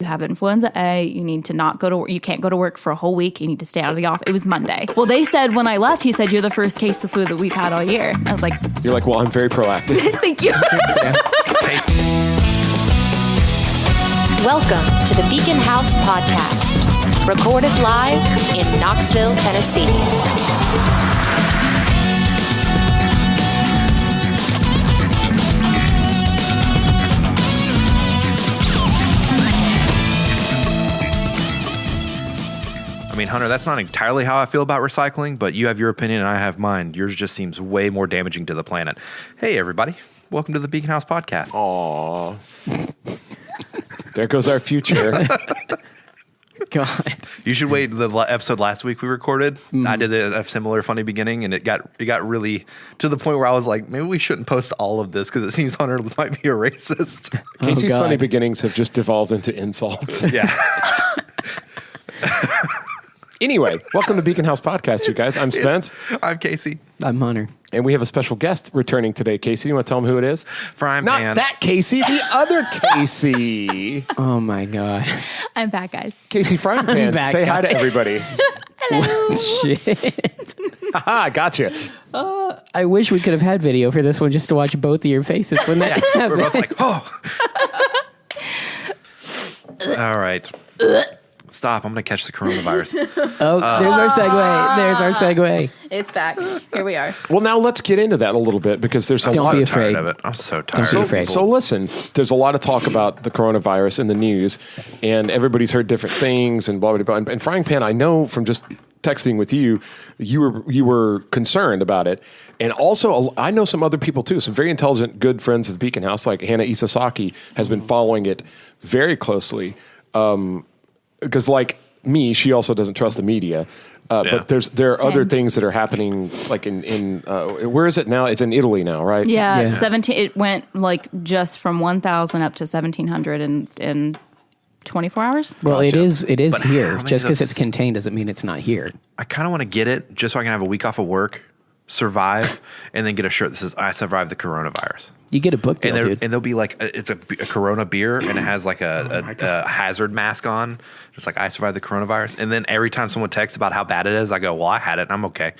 You have influenza A, you need to not go to work. You can't go to work for a whole week. You need to stay out of the office. It was Monday. Well, they said when I left, he said, you're the first case of flu that we've had all year. I was like, you're like, well, I'm very proactive. Thank you. Welcome to the Beacon House Podcast, recorded live in Knoxville, Tennessee. I mean, Hunter, that's not entirely how I feel about recycling, but you have your opinion and I have mine. Yours just seems way more damaging to the planet. Hey, everybody. Welcome to the Beacon House Podcast. Aw. There goes our future. God. You should wait. The episode last week we recorded, I did a similar funny beginning, and it got really to the point where I was like, maybe we shouldn't post all of this because it seems Hunter might be a racist. Casey's funny beginnings have just devolved into insults. Yeah. Anyway, welcome to Beacon House Podcast, you guys. I'm Spence. I'm Casey. I'm Hunter. And we have a special guest returning today. Casey, you want to tell them who it is? Frangipayne. Not that Casey, the other Casey. Oh, my God. I'm back, guys. Casey Frangipayne. back, Say hi to guys. everybody. Hello. Shit. Haha, gotcha. I wish we could have had video for this one just to watch both of your faces when that We're happened. both like, oh. All right. Stop. I'm going to catch the coronavirus. Oh, there's our segue. There's our segue. It's back. Here we are. Well, now let's get into that a little bit because there's a Don't lot be of afraid. Tired of it. I'm so tired. Don't be afraid. So listen, there's a lot of talk about the coronavirus in the news, and everybody's heard different things and blah, blah, blah. And Frangipayne, I know from just texting with you, you were concerned about it. And also, I know some other people too, some very intelligent, good friends at the Beacon House, like Hannah Isasaki has been following it very closely. Because like me, she also doesn't trust the media. But there are other things that are happening, like in where is it now? It's in Italy now, right? Yeah, Yeah. 17. It went like just from 1,000 up to 1,700 in 24 hours. Well, it is But here. how many Just of because those- it's contained doesn't mean it's not here. I kind of want to get it just so I can have a week off of work, survive, and then get a shirt that says, I survived the coronavirus. You get a book deal, And dude. there'll be like, it's a Corona beer, and it has like a hazard mask on. It's like, I survived the coronavirus. And then every time someone texts about how bad it is, I go, well, I had it, and I'm okay.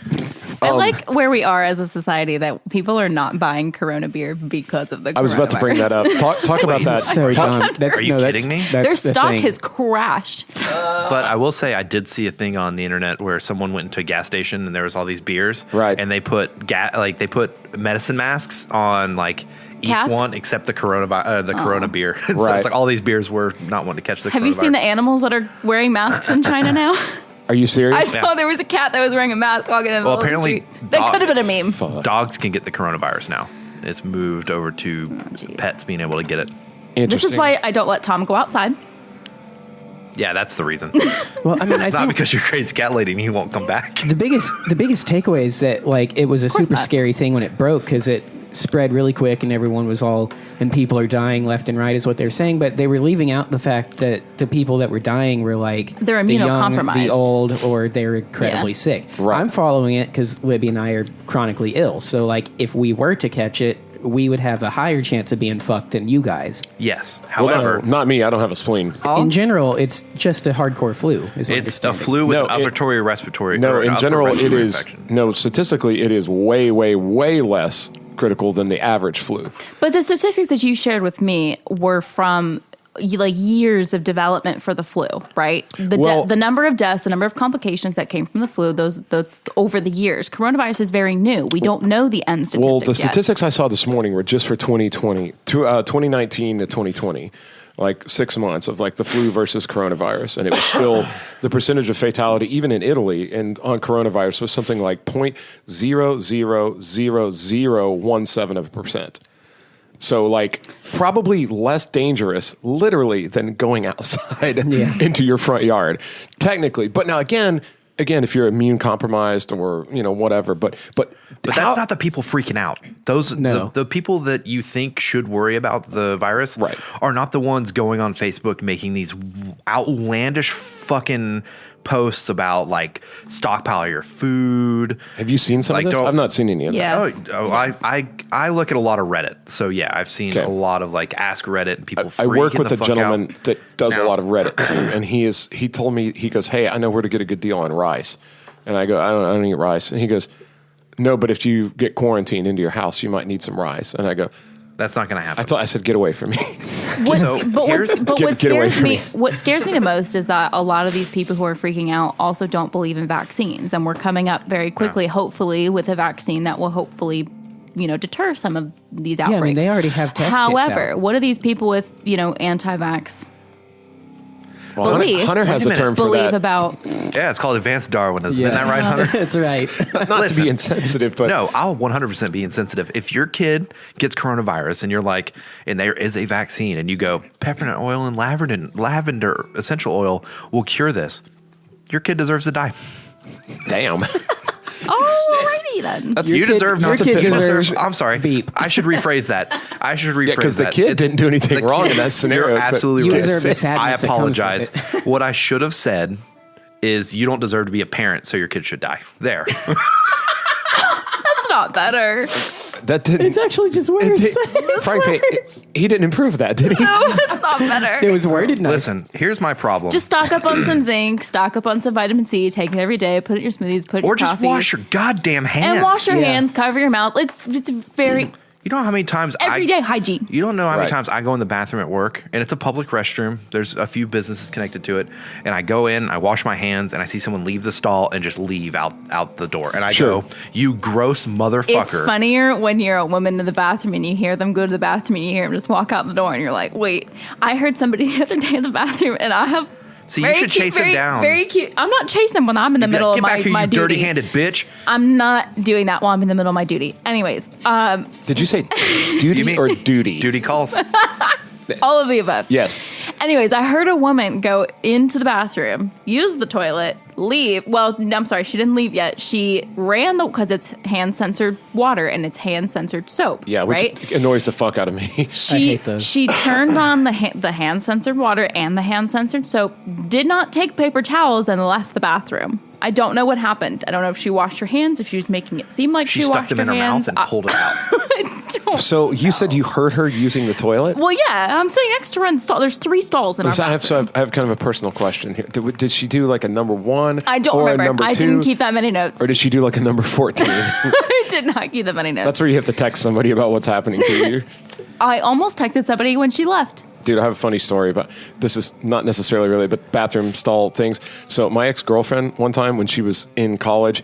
I like where we are as a society that people are not buying Corona beer because of the coronavirus. I was about to bring that up. Talk about that. Sorry, Don. Are you kidding me? Their stock has crashed. But I will say, I did see a thing on the internet where someone went into a gas station and there was all these beers, Right. And they put they put medicine masks on like each Cats? one except the Corona beer. So Right. it's like all these beers were not wanting to catch the. Have you seen the animals that are wearing masks in China now? Are you serious? I saw there was a cat that was wearing a mask walking in the middle apparently of the street. That could have been a meme. Dogs can get the coronavirus now. It's moved over to pets being able to get it. This is why I don't let Tom go outside. Yeah, that's the reason. Well, I mean, I Not think because you're a crazy cat lady and he won't come back. the biggest takeaway is that like it was a course super not. scary thing when it broke because it spread really quick and everyone was and people are dying left and right is what they're saying, but they were leaving out the fact that the people that were dying were like They're the young, immunocompromised. the old, or they're incredibly Yeah. sick. Right. I'm following it because Libby and I are chronically ill, so like if we were to catch it, we would have a higher chance of being fucked than you guys. Yes. Well, However, not me. I don't have a spleen. In general, it's just a hardcore flu. Is my it's a understanding. flu with No, upper respiratory. No, or in upper general, it respiratory is infection. statistically, it is way, way, way less critical than the average flu. But the statistics that you shared with me were from like years of development for the flu, right? The number of deaths, the number of complications that came from the flu, those over the years. Coronavirus is very new. We don't know the end statistics Well, the yet. statistics I saw this morning were just for 2019 to 2020. Like 6 months of like the flu versus coronavirus. And it was still the percentage of fatality, even in Italy and on coronavirus was something like 0.00017%. So like probably less dangerous literally than going outside into your front yard technically. But now again, if you're immune compromised or, whatever, but But that's not the people freaking out. Those No. the people that you think should worry about the virus are not the ones going on Facebook making these outlandish fucking posts about like stockpile your food. Have you seen some of this? I've not seen any of that. Yes. Yes. I look at a lot of Reddit. So yeah, I've seen a lot of like Ask Reddit and people I work with a gentleman out. that does a lot of Reddit too, and he told me, he goes, "Hey, I know where to get a good deal on rice." And I go, I don't eat rice. And he goes, "No, but if you get quarantined into your house, you might need some rice." And I go, "That's not going to happen." I said, "Get away from me." What Get away from me. What scares me the most is that a lot of these people who are freaking out also don't believe in vaccines, and we're coming up very quickly, hopefully, with a vaccine that will hopefully, deter some of these outbreaks. Yeah, I mean, they already have test However, kits out. what do these people with anti-vax Well, beliefs Hunter has a term for believe that. about? Yeah, it's called advanced Darwinism. Isn't that right, Hunter? That's right. Not to be insensitive, but No, I'll 100% be insensitive. If your kid gets coronavirus and you're like, and there is a vaccine, and you go, peppermint oil and lavender essential oil will cure this, your kid deserves to die. damn. Alrighty then. You deserve not to kid pick. deserves I'm sorry. beep. I should rephrase that. Because the kid didn't do anything wrong in that scenario. You're except- absolutely You right. deserve the sadness I that comes with apologize. it. What I should have said is you don't deserve to be a parent, so your kid should die. There. That's not better. That didn't. It's actually just worse. Frankly, he didn't improve that, did he? No, it's not better. It was worded nice. Listen, here's my problem. Just stock up on some zinc, stock up on some vitamin C, take it every day, put it in your smoothies, put it in or your just coffee. wash your goddamn hands. and wash your Yeah. hands, cover your mouth. It's very You know how many times everyday hygiene. You don't know how many Right. times I go in the bathroom at work, and it's a public restroom. There's a few businesses connected to it, and I go in, I wash my hands, and I see someone leave the stall and just leave out the door, and I Sure. go, "You gross motherfucker!" It's funnier when you're a woman in the bathroom and you hear them go to the bathroom and you hear them just walk out the door and you're like, wait, I heard somebody the other day in the bathroom and I have. See, you should chase them down. Very cute. I'm not chasing them when I'm in the Be middle like, of "Get back here, my you duty. dirty-handed bitch!" I'm not doing that while I'm in the middle of my duty. Anyways, Did you say duty or duty? Duty calls. all of the above. Yes. Anyways, I heard a woman go into the bathroom, use the toilet, leave. Well, I'm sorry, she didn't leave yet. She ran because it's hand censored water and it's hand censored soap. Yeah, which right. annoys the fuck out of me. hate those. She turned on the hand censored water and the hand censored soap. Did not take paper towels and left the bathroom. I don't know what happened. I don't know if she washed her hands, if she was making it seem like She she stuck washed them in her hands. mouth and pulled it out. I don't. So you said you heard her using the toilet? Well, yeah, I'm sitting next to her in the stall. There's 3 stalls in our bathroom. I have kind of a personal question here. Did she do like a number 1? I don't or remember. A number 2, I didn't keep that many notes. Or did she do like a number 14? I did not keep that many notes. That's where you have to text somebody about what's happening to you. I almost texted somebody when she left. Dude, I have a funny story, but this is not necessarily related, but bathroom stall things. So my ex-girlfriend, one time when she was in college,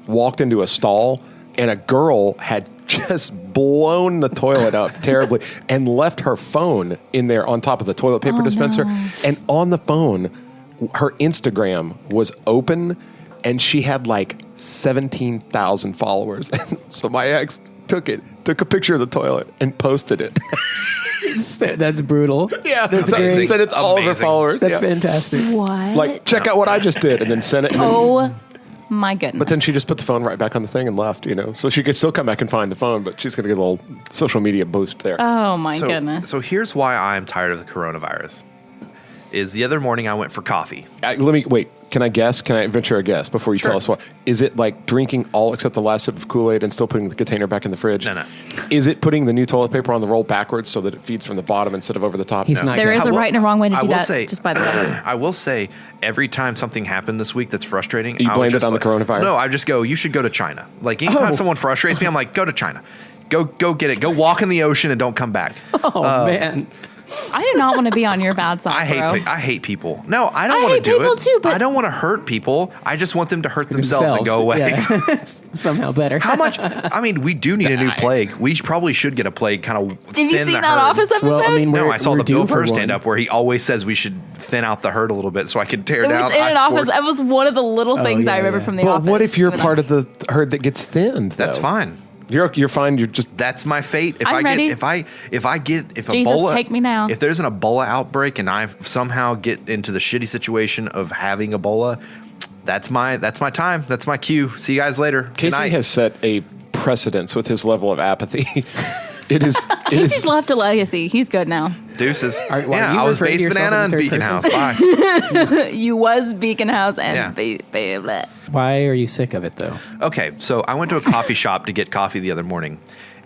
walked into a stall and a girl had just blown the toilet up terribly and left her phone in there on top of the toilet paper dispenser. No. And on the phone, her Instagram was open and she had like 17,000 followers. So my ex took a picture of the toilet and posted it. That's brutal. Yeah, That's great. sent it to all of her Amazing. followers. That's Yeah. fantastic. What? Like, check out what I just did, and then send it. Oh my goodness. But then she just put the phone right back on the thing and left, So she could still come back and find the phone, but she's going to get a little social media boost there. Oh my goodness. So here's why I'm tired of the coronavirus. Is the other morning I went for coffee. Wait, can I guess? Can I venture a guess before you Sure. tell us what? Is it like drinking all except the last sip of Kool-Aid and still putting the container back in the fridge? No. Is it putting the new toilet paper on the roll backwards so that it feeds from the bottom instead of over the top? He's not There good. is a right and a wrong way to I do will that, say- just by the way. I will say, every time something happened this week that's frustrating, You I would blamed it just on the coronavirus? No, I just go, you should go to China. Like, anytime someone frustrates me, I'm like, go to China. Go get it. Go walk in the ocean and don't come back. Oh, man. I do not want to be on your bad side, I hate people. No, I don't I want to hate do people it. too, but- I don't want to hurt people. I just want them to hurt themselves and go away. Yeah. It's somehow better. How much? I mean, we do need a new plague. We probably should get a plague kind of Have you seen that Office episode? Well, I mean, No, we're- I saw we're the Bill due for Burr one. stand up where he always says we should thin out the herd a little bit so I can tear it down. was in an office. I-40. That was one of the little things yeah, I remember yeah. from the But office. what if you're when part of the herd that gets thinned? That's though? fine. You're fine. You're just That's my fate. If I'm I ready. get if Jesus, Ebola, take me now. If there's an Ebola outbreak and I somehow get into the shitty situation of having Ebola, that's my time. That's my cue. See you guys later. Good Casey night. has set a precedence with his level of apathy. It is. Casey's left a legacy. He's good now. Deuces. you I was referring to Base yourself Banana in the and third Beacon person? House. Bye. You was Beacon House and Yeah. Why are you sick of it though? Okay, so I went to a coffee shop to get coffee the other morning,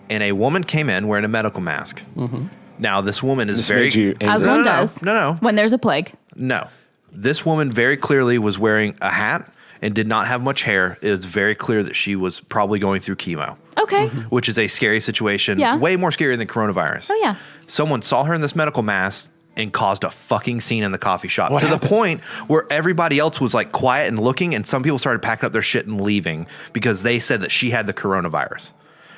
and a woman came in wearing a medical mask. Mm-hmm. Now, this woman is very... As one does. No. When there's a plague. No. This woman very clearly was wearing a hat and did not have much hair. It is very clear that she was probably going through chemo. Okay. Which is a scary situation. Yeah. Way more scary than coronavirus. Oh, yeah. Someone saw her in this medical mask and caused a fucking scene in the coffee shop. What happened? The point where everybody else was like quiet and looking, and some people started packing up their shit and leaving because they said that she had the coronavirus.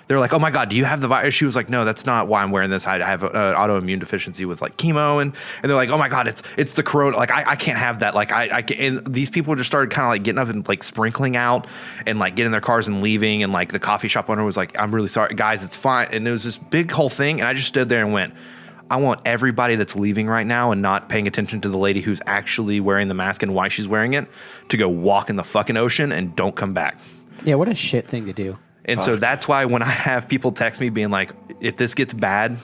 They're like, oh my God, do you have the virus? She was like, no, that's not why I'm wearing this. I have an autoimmune deficiency with like chemo. And they're like, oh my God, it's the corona. Like, I can't have that. Like, and these people just started kind of like getting up and like sprinkling out and like getting in their cars and leaving. And like the coffee shop owner was like, I'm really sorry, guys, it's fine. And it was this big whole thing. And I just stood there and went, I want everybody that's leaving right now and not paying attention to the lady who's actually wearing the mask and why she's wearing it to go walk in the fucking ocean and don't come back. Yeah, what a shit thing to do. And so that's why when I have people text me being like, if this gets bad,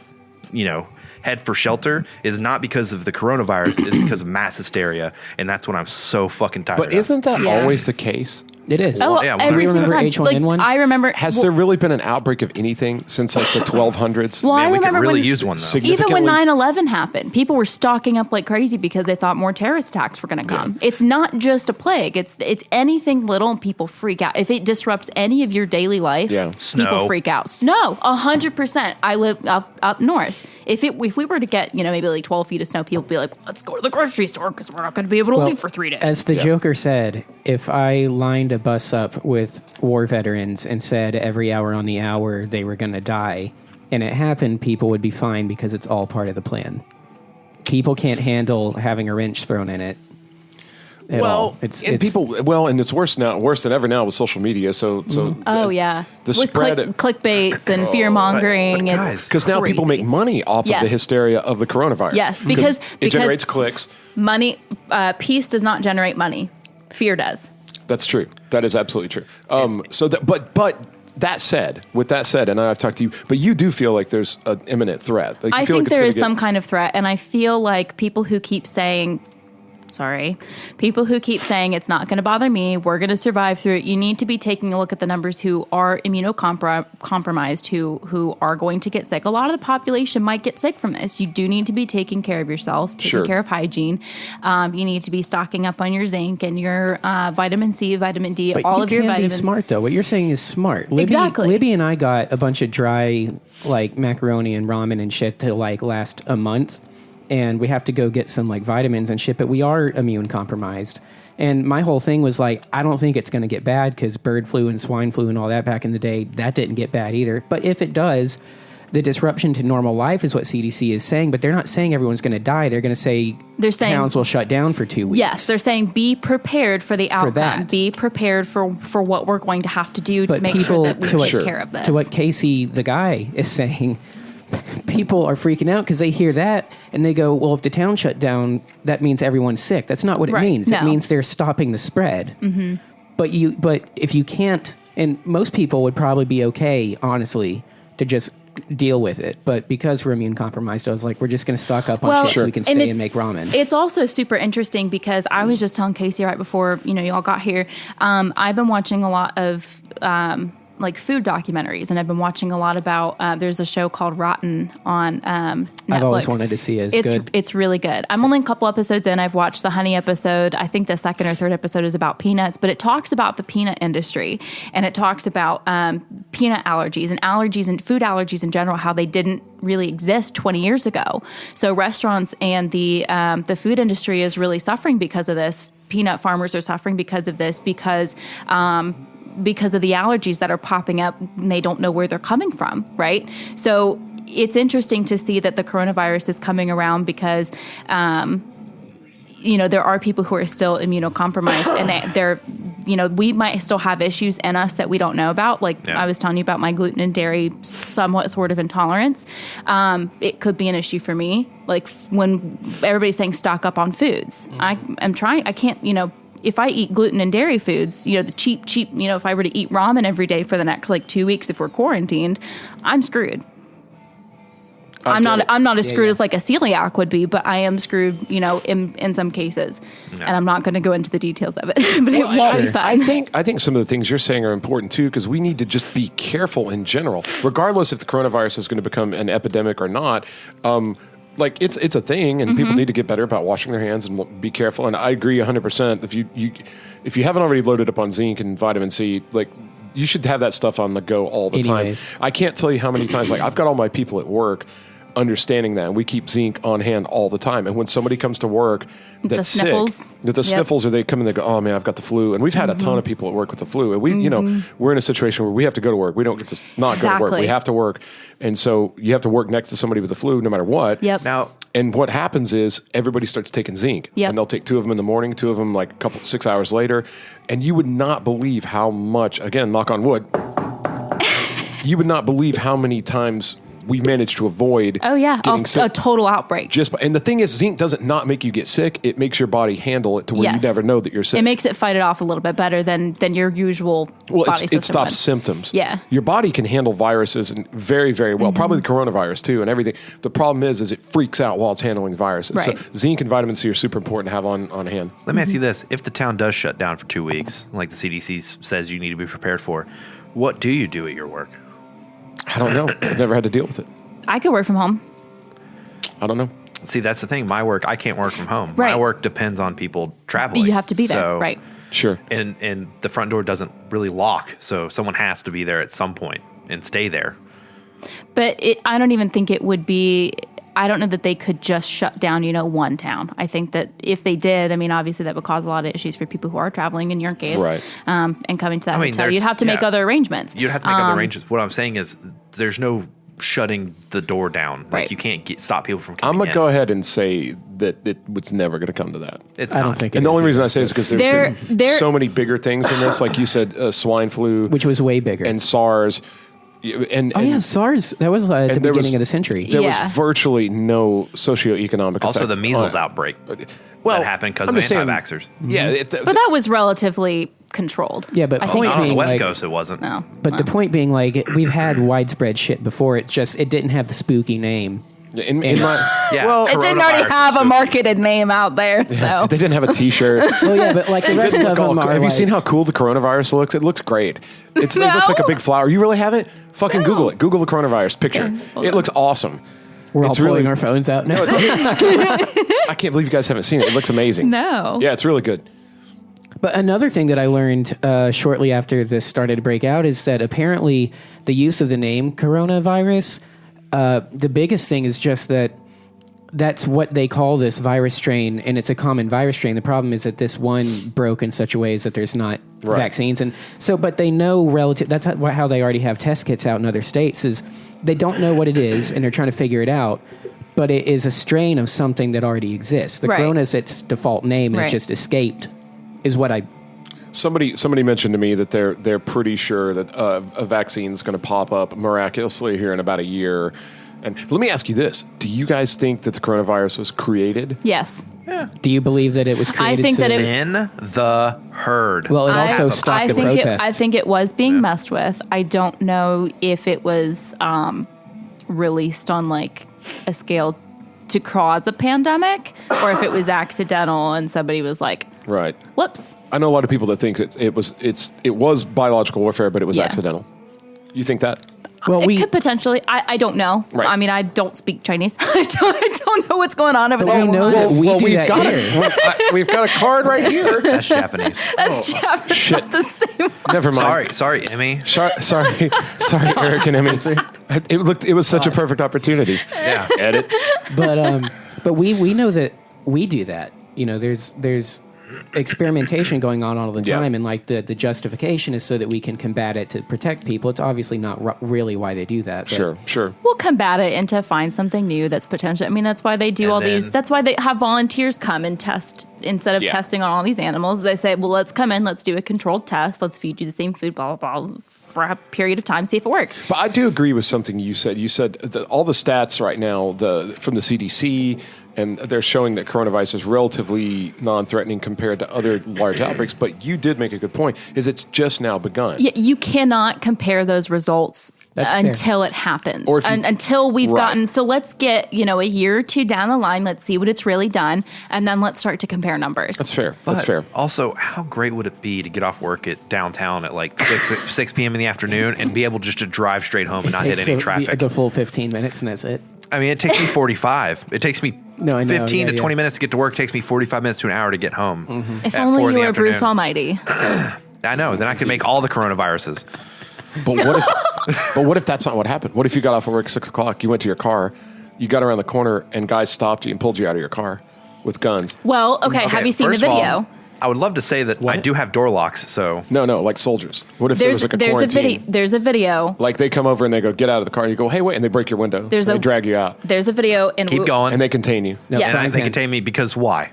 head for shelter, is not because of the coronavirus, it's because of mass hysteria. And that's what I'm so fucking tired of. But isn't that always the case? It is. Oh, yeah, every do you single remember time. H1N1? I remember. Has there really been an outbreak of anything since like the 1200s? Well, I Man, we could remember really when, use one, though. even when Significantly- 9/11 happened, people were stocking up like crazy because they thought more terrorist attacks were going to come. It's not just a plague. It's anything little and people freak out. If it disrupts any of your daily life, people Snow. freak out. Snow, 100%. I live up north. If we were to get, maybe like 12 feet of snow, people would be like, let's go to the grocery store because we're not going to be able to leave for 3 days. As the Joker said, if I lined a bus up with war veterans and said every hour on the hour they were going to die, and it happened, people would be fine because it's all part of the plan. People can't handle having a wrench thrown in it. At all. It's people. Well, and it's worse than ever now with social media. So oh, yeah. the With spread clickbaits and fear mongering. but guys, It's because now people make money off of the hysteria of the coronavirus. Yes, because it generates clicks. Money, peace does not generate money. Fear does. That's true. That is absolutely true. But that said, and I've talked to you, but you do feel like there's an imminent threat. Like, you I feel think like there is some kind of threat, and I feel like people who keep saying it's not going to bother me, we're going to survive through it. You need to be taking a look at the numbers who are immunocompromised, who are going to get sick. A lot of the population might get sick from this. You do need to be taking care of yourself, taking care of hygiene. You need to be stocking up on your zinc and your vitamin C, vitamin D, but all you of your can vitamins. be smart, though. What you're saying is smart. Exactly. Libby and I got a bunch of dry, like, macaroni and ramen and shit to, like, last a month. And we have to go get some like vitamins and shit, but we are immune compromised. And my whole thing was like, I don't think it's going to get bad because bird flu and swine flu and all that back in the day, that didn't get bad either. But if it does, the disruption to normal life is what CDC is saying, but they're not saying everyone's going to die. They're going to say towns will shut down for 2 weeks. Yes, they're saying be prepared for the outcome. that. Be prepared for what we're going to have to do to make sure that we take care of this. To what Casey, the guy, is saying, people are freaking out because they hear that and they go, well, if the town shut down, that means everyone's sick. That's not what it means. No. It means they're stopping the spread. Mm-hmm. But if you can't, and most people would probably be okay, honestly, to just deal with it. But because we're immune compromised, I was like, we're just going to stock up on shit so we can stay and make ramen. It's also super interesting because I was just telling Casey right before y'all got here. I've been watching a lot of like food documentaries, and I've been watching a lot about. There's a show called Rotten on Netflix. I've always wanted to see it. It's really good. I'm only a couple episodes in. I've watched the honey episode. I think the second or third episode is about peanuts, but it talks about the peanut industry, and it talks about peanut allergies and food allergies in general, how they didn't really exist 20 years ago. So restaurants and the food industry is really suffering because of this. Peanut farmers are suffering because of this because of the allergies that are popping up and they don't know where they're coming from, right? So it's interesting to see that the coronavirus is coming around because, there are people who are still immunocompromised and they're, we might still have issues in us that we don't know about. Like I was telling you about my gluten and dairy somewhat sort of intolerance. It could be an issue for me. Like when everybody's saying stock up on foods, I can't, if I eat gluten and dairy foods, the cheap, if I were to eat ramen every day for the next 2 weeks, if we're quarantined, I'm screwed. I'm not as screwed as like a celiac would be, but I am screwed, in some cases. No. And I'm not going to go into the details of it, but it won't be fun. I think some of the things you're saying are important too, because we need to just be careful in general, regardless if the coronavirus is going to become an epidemic or not. Like it's a thing, and people need to get better about washing their hands and be careful. And I agree 100%. If you haven't already loaded up on zinc and vitamin C, like you should have that stuff on the go all the time. I can't tell you how many times, like I've got all my people at work understanding that, and we keep zinc on hand all the time. And when somebody comes to work that's sick, sniffles, or they come and they go, oh man, I've got the flu. And we've had a ton of people at work with the flu, and we, we're in a situation where we have to go to work. We don't get to not go to work. We have to work. And so you have to work next to somebody with the flu no matter what. Yep. Now, and what happens is everybody starts taking zinc, and they'll take 2 of them in the morning, 2 of them like 6 hours later. And you would not believe how much, again, knock on wood, you would not believe how many times we've managed to avoid getting sick. A total outbreak. And the thing is, zinc doesn't not make you get sick. It makes your body handle it to where you never know that you're sick. It makes it fight it off a little bit better than your usual body system. It stops symptoms. Yeah. Your body can handle viruses very, very well. Probably the coronavirus too and everything. The problem is it freaks out while it's handling viruses. Right. So zinc and vitamin C are super important to have on hand. let me ask you this. If the town does shut down for 2 weeks, like the CDC says you need to be prepared for, what do you do at your work? I don't know. I've never had to deal with it. I could work from home. I don't know. See, that's the thing. My work, I can't work from home. Right. My work depends on people traveling. You have to be there, So- right? Sure. And the front door doesn't really lock, so someone has to be there at some point and stay there. But I don't even think it would be. I don't know that they could just shut down, one town. I think that if they did, I mean, obviously that would cause a lot of issues for people who are traveling in your case, Right. And coming to that hotel. You'd have to make other arrangements. You'd have to make other arrangements. What I'm saying is there's no shutting the door down. Like Right. you can't stop people from coming I'm going in. to go ahead and say that it was never going to come to that. It's I not. don't think. And the only reason I say is because there's been There- so many bigger things in this. Like you said, swine flu. which was way bigger. And SARS. And SARS. That was at the there beginning was- of the century. there was Yeah. virtually no socioeconomic Also, effect the measles on it. outbreak Well, that happened because I'm of just saying- anti-vaxxers. Yeah. But that was relatively controlled. Yeah, but I point think. Not on the being, West like- Coast, it wasn't. No. But the point being, like, we've had widespread shit before. It didn't have the spooky name. in my, Yeah. well, It didn't already Coronavirus have a is marketed name out there, so. they didn't have a T-shirt. Well, yeah, but like the It rest didn't of look all them cool. are. Have you like- seen how cool the coronavirus looks? It looks great. It looks like a big flower. You really haven't? Fucking Google it. Google the coronavirus picture. It looks awesome. We're all It's pulling really- our phones out now. I can't believe you guys haven't seen it. It looks amazing. No. Yeah, it's really good. But another thing that I learned shortly after this started to break out is that apparently the use of the name coronavirus, the biggest thing is just that's what they call this virus strain, and it's a common virus strain. The problem is that this one broke in such a way as that there's not Right. vaccines, and so but they know relative. That's how they already have test kits out in other states. Is they don't know what it is, and they're trying to figure it out. But it is a strain of something that already exists. The Right. corona is its default name, and Right. it just escaped. Is what I. Somebody mentioned to me that they're pretty sure that a vaccine is going to pop up miraculously here in about a year. And let me ask you this: do you guys think that the coronavirus was created? Yes. Do you believe that it was created? think that it- In the herd. Well, it also I stopped the think protest. I think it was being messed with. I don't know if it was released on like a scale to cause a pandemic, or if it was accidental and somebody was like, Right. "Whoops." I know a lot of people that think it was biological warfare, but it was Yeah. accidental. You think that? well, It could potentially. I don't know. Right. I mean, I don't speak Chinese. I don't know what's going on over But there. we know that we do we've that got here. we've got a card right here. That's Japanese. That's Japanese. shit. Not the same. Never mind. Sorry, Emmy. Sorry, Eric and Emmy. It was such a perfect opportunity. Yeah. Edit. But we know that we do that. You know, there's experimentation going on all the Yeah. time, and like the justification is so that we can combat it to protect people. It's obviously not really why they do that. But Sure. We'll combat it and to find something new that's potential. I mean, that's why they do And all then- these. That's why they have volunteers come and test instead of Yeah. testing on all these animals. They say, well, let's come in, let's do a controlled test, let's feed you the same food, blah, blah, blah, for a period of time, see if it works. But I do agree with something you said. You said that all the stats right now from the CDC, and they're showing that coronavirus is relatively non-threatening compared to other large outbreaks. But you did make a good point, is it's just now begun. You cannot compare those results until it happens, Or if you- until we've Right. gotten. So let's get a year or two down the line. Let's see what it's really done, and then let's start to compare numbers. That's fair. But That's fair. Also, how great would it be to get off work at downtown at like 6 p.m. in the afternoon and be able just to drive straight home and not hit any traffic? The full 15 minutes, and that's it. I mean, it takes me 45. It takes me No, I know, 15 to yeah, 20 yeah. minutes to get to work. It takes me 45 minutes to an hour to get home. If at only 4 in you the were Bruce afternoon. Almighty. I know. Then I could make all the coronaviruses. But what if that's not what happened? What if you got off of work at 6 o'clock, you went to your car, you got around the corner, and guys stopped you and pulled you out of your car with guns? Well, okay. Have you seen the first of all, video? I would love to say that I do have door locks, so No, like soldiers. What if there was like a quarantine? There's a video. Like they come over and they go, get out of the car. And you go, hey, wait, and they break your window. There's they a- drag you out, There's a video, and keep going. and they contain you No, Yeah. And frying they pan. contain me because why?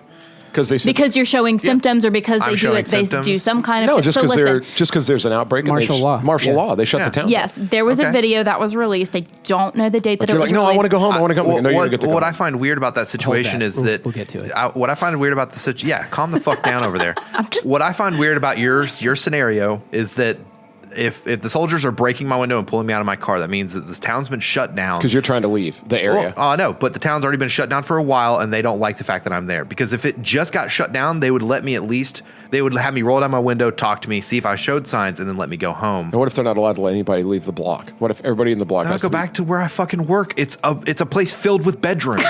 because they said, because you're showing symptoms, or because I'm they do showing it. They symptoms. do some kind of no, just so because there's an outbreak. Martial and law. Martial Yeah. law. They shut Yeah. the town. Yes, there was a Okay. video that was released. I don't know the date that You're it like, was no, I released. want to go home. I want to go home. No, you what, don't get to go what I home. find weird about that situation that. is that We'll get to it. What I find weird about the situation, yeah, calm the fuck down over there. just- What I find weird about your scenario is that if the soldiers are breaking my window and pulling me out of my car, that means that this town's been shut down. Because you're trying to leave the area. Well, no, but the town's already been shut down for a while, and they don't like the fact that I'm there. Because if it just got shut down, they would let me they would have me roll down my window, talk to me, see if I showed signs, and then let me go home. And what if they're not allowed to let anybody leave the block? What if everybody in the block Then I has go to back to where I fucking work. It's a place filled with bedrooms.